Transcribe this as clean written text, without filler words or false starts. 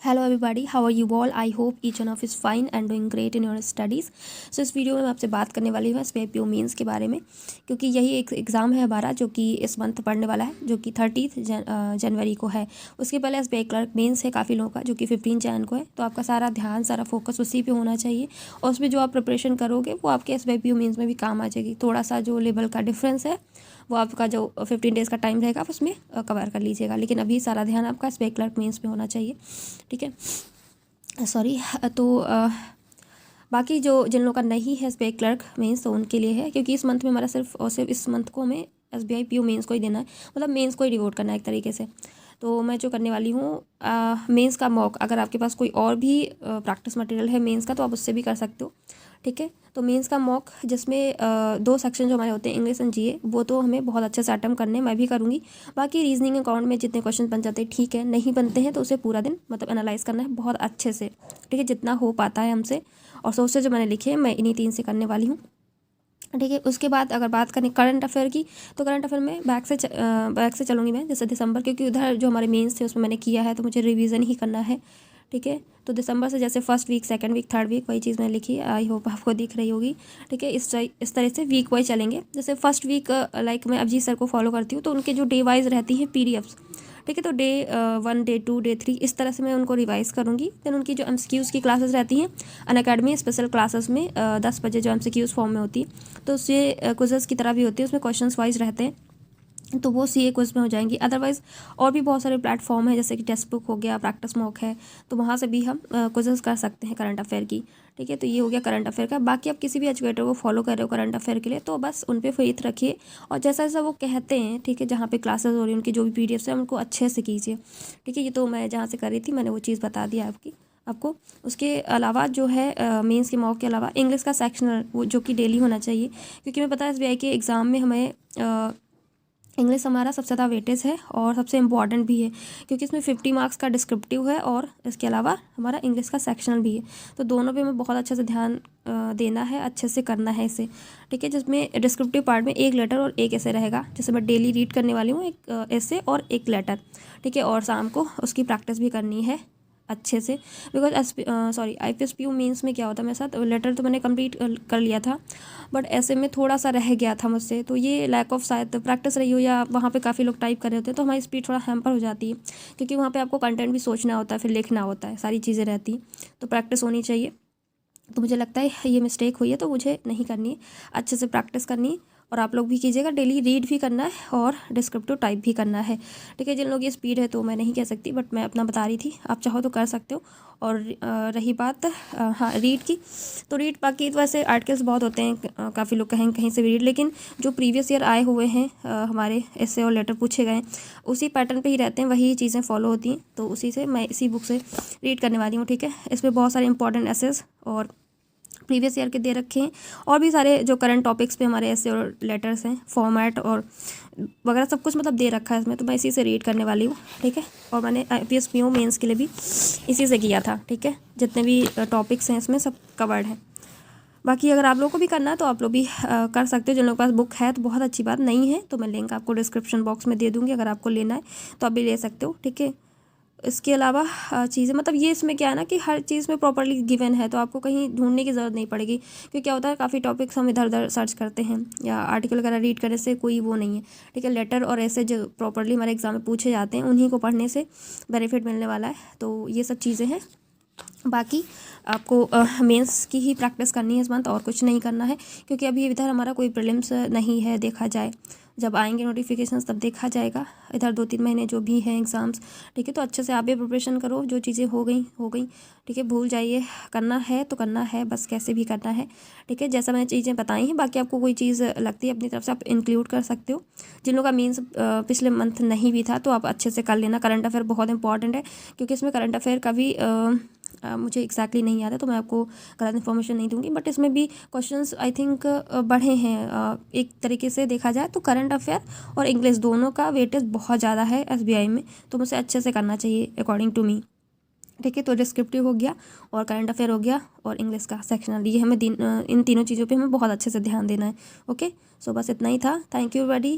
Hello everybody, how are you all? I hope each one of is fine and doing great in your studies. So इस video में मैं आपसे बात करने वाली हूँ एसबीआई मेंस के बारे में, क्योंकि यही एक एग्ज़ाम है हमारा जो कि इस मंथ पढ़ने वाला है, जो कि 30 जनवरी को है। उसके पहले एसबीआई क्लर्क मेंस है काफ़ी लोगों का, जो कि 15 जन को है। तो आपका सारा ध्यान, सारा फोकस उसी पर होना चाहिए, और उसमें जो आप प्रिपरेशन करोगे वो आपके एसबीआई मेंस में भी काम आ जाएगी। थोड़ा सा जो लेवल का डिफरेंस है वो आपका जो 15 डेज़ का टाइम रहेगा उसमें कवर कर लीजिएगा, लेकिन अभी सारा ध्यान आपका एसबीआई क्लर्क मेंस में होना चाहिए। ठीक है, सॉरी। तो बाकी जो जिन लोगों का नहीं है एसबीआई क्लर्क मेंस, तो उनके लिए है, क्योंकि इस मंथ में हमारा सिर्फ और सिर्फ इस मंथ को हमें एसबीआई पीओ मेंस को ही देना है, मतलब मेंस को ही डिवोट करना है एक तरीके से। तो मैं जो करने वाली हूँ मेंस का मॉक, अगर आपके पास कोई और भी प्रैक्टिस मटेरियल है मेंस का तो आप उससे भी कर सकते हो। ठीक है, तो मेंस का मॉक जिसमें 2 सेक्शन जो हमारे होते हैं, इंग्लिश एंड जीए, वो तो हमें बहुत अच्छे से अटेम्प्ट करने मैं भी करूँगी। बाकी रीजनिंग अकाउंट में जितने क्वेश्चन बन जाते हैं ठीक है, नहीं बनते हैं तो उसे पूरा दिन मतलब एनालाइज करना है बहुत अच्छे से। ठीक है, जितना हो पाता है हमसे, और सोच से जो मैंने लिखे हैं मैं इन्हीं 3 से करने वाली हूँ। ठीक है, उसके बाद अगर बात करें करंट अफेयर की, तो करंट अफेयर में बैक से चलूँगी मैं, जैसे दिसंबर, क्योंकि उधर जो हमारे मेंस थे उसमें मैंने किया है तो मुझे रिवीजन ही करना है। ठीक है, तो दिसंबर से जैसे first week, second week, third week, वही चीज़ मैंने लिखी है, आई होप आपको दिख रही होगी। ठीक है, इस तरह से वीक वाइज चलेंगे। जैसे फर्स्ट वीक लाइक मैं अभिजीत सर को फॉलो करती हूँ, तो उनके जो डे वाइज रहती हैं पीडीएफ्स, ठीक है, तो डे 1, डे 2, डे 3, इस तरह से मैं उनको रिवाइज़ करूँगी। देन उनकी जो एमसीक्यूज़ की क्लासेस रहती हैं अनअकैडमी स्पेशल क्लासेस में 10 बजे जो एमसीक्यूज़ फॉर्म में होती है, तो उससे क्विज़ेस की तरह भी होती है, उसमें क्वेश्चंस वाइज रहते हैं, तो वो सीए क्विज में हो जाएंगी। अदरवाइज़ और भी बहुत सारे प्लेटफॉर्म है, जैसे कि टेक्स्ट बुक हो गया, प्रैक्टिस मॉक है, तो वहाँ से भी हम क्विज़ेस कर सकते हैं करंट अफेयर की। ठीक है, तो ये हो गया करंट अफेयर का। बाकी आप किसी भी एजुकेटर को फॉलो कर रहे हो करंट अफेयर के लिए, तो बस उन पर फेथ रखिए, और जैसा जैसा वो कहते हैं, ठीक है, जहाँ पे क्लासेस हो रही हैं उनकी जो भी पीडीएफ है उनको अच्छे से कीजिए। ठीक है, ये तो मैं जहाँ से कर रही थी मैंने वो चीज़ बता दिया आपको। उसके अलावा जो है मेंस के मॉक के अलावा इंग्लिश का सेक्शनल, वो जो कि डेली होना चाहिए, क्योंकि मैं पता है एसबीआई के एग्ज़ाम में हमें इंग्लिश हमारा सबसे ज़्यादा वेटेज है और सबसे इम्पॉर्टेंट भी है, क्योंकि इसमें 50 मार्क्स का डिस्क्रिप्टिव है और इसके अलावा हमारा इंग्लिश का सेक्शनल भी है। तो दोनों पे हमें बहुत अच्छे से ध्यान देना है, अच्छे से करना है इसे। ठीक है, जिसमें डिस्क्रिप्टिव पार्ट में 1 लेटर और 1 ऐसे रहेगा, जैसे मैं डेली रीड करने वाली हूँ, 1 ऐसे और 1 लेटर। ठीक है, और शाम को उसकी प्रैक्टिस भी करनी है अच्छे से, बिकॉज आईपीएस पीयू मेंस में क्या होता है मेरे साथ, लेटर तो मैंने कंप्लीट कर लिया था, बट ऐसे में थोड़ा सा रह गया था मुझसे, तो ये लैक ऑफ शायद प्रैक्टिस रही हो, या वहाँ पे काफ़ी लोग टाइप कर रहे होते हैं तो हमारी स्पीड थोड़ा हैम्पर हो जाती है, क्योंकि वहाँ पे आपको कंटेंट भी सोचना होता है, फिर लिखना होता है, सारी चीज़ें रहती हैं, तो प्रैक्टिस होनी चाहिए। तो मुझे लगता है ये मिस्टेक हुई है, तो मुझे नहीं करनी है, अच्छे से प्रैक्टिस करनी है, और आप लोग भी कीजिएगा। डेली रीड भी करना है और डिस्क्रिप्टिव टाइप भी करना है। ठीक है, जिन लोग ये स्पीड है तो मैं नहीं कह सकती, बट मैं अपना बता रही थी, आप चाहो तो कर सकते हो। और रही बात हाँ रीड की, तो रीड बाकी तो वैसे आर्टिकल्स बहुत होते हैं, काफ़ी लोग कहेंगे कहीं से भी रीड, लेकिन जो प्रीवियस ईयर आए हुए हैं हमारे ऐसे और लेटर पूछे गए उसी पैटर्न पे ही रहते हैं, वही चीज़ें फॉलो होती हैं, तो उसी से मैं इसी बुक से रीड करने वाली हूँ। ठीक है, इसमें बहुत सारे इंपॉर्टेंट एसेस और प्रीवियस ईयर के दे रखे हैं, और भी सारे जो करंट टॉपिक्स पे हमारे ऐसे और लेटर्स हैं, फॉर्मेट और वगैरह सब कुछ मतलब दे रखा है इसमें, तो मैं इसी से रीड करने वाली हूँ। ठीक है, और मैंने आईपीएस पीओ मेंस के लिए भी इसी से किया था। ठीक है, जितने भी टॉपिक्स हैं इसमें सब कवर्ड हैं। बाकी अगर आप लोगों को भी करना है तो आप लोग भी कर सकते हो, जिन लोगों के पास बुक है तो बहुत अच्छी बात, नहीं है तो मैं लिंक आपको डिस्क्रिप्शन बॉक्स में दे दूँगी, अगर आपको लेना है तो आप भी ले सकते हो। ठीक है, इसके अलावा चीज़ें मतलब ये इसमें क्या है ना कि हर चीज़ में प्रॉपर्ली गिवन है, तो आपको कहीं ढूंढने की ज़रूरत नहीं पड़ेगी, क्योंकि क्या होता है काफ़ी टॉपिक्स हम इधर उधर सर्च करते हैं, या आर्टिकल वगैरह रीड करने से कोई वो नहीं है। ठीक है, लेटर और ऐसे जो प्रॉपर्ली हमारे एग्जाम में पूछे जाते हैं उन्हीं को पढ़ने से बेनिफिट मिलने वाला है, तो ये सब चीज़ें हैं। बाकी आपको मेंस की ही प्रैक्टिस करनी है इस मंथ, और कुछ नहीं करना है, क्योंकि अभी इधर हमारा कोई प्रीलिम्स नहीं है, देखा जाए जब आएंगे नोटिफिकेशंस तब देखा जाएगा, इधर 2-3 महीने जो भी हैं एग्ज़ाम्स। ठीक है, तो अच्छे से आप भी प्रिपरेशन करो, जो चीज़ें हो गई। ठीक है, भूल जाइए, करना है तो करना है, बस कैसे भी करना है। ठीक है, जैसा मैंने चीज़ें बताई हैं, बाकी आपको कोई चीज़ लगती है अपनी तरफ से आप इंक्लूड कर सकते हो। जिन लोगों का मीन्स पिछले मंथ नहीं भी था तो आप अच्छे से कर लेना। करंट अफेयर बहुत इंपॉर्टेंट है, क्योंकि इसमें करंट अफेयर का भी मुझे एग्जैक्टली नहीं याद है, तो मैं आपको गलत इन्फॉर्मेशन नहीं दूंगी, बट इसमें भी क्वेश्चंस आई थिंक बढ़े हैं। एक तरीके से देखा जाए तो करंट अफेयर और इंग्लिश दोनों का वेटेज बहुत ज़्यादा है एसबीआई में, तो मुझे अच्छे से करना चाहिए अकॉर्डिंग टू मी। ठीक है, तो डिस्क्रिप्टिव हो गया और करंट अफेयर हो गया और इंग्लिश का सेक्शनल, ये हमें इन तीनों चीज़ों पे हमें बहुत अच्छे से ध्यान देना है। ओके, सो बस इतना ही था। Thank you everybody.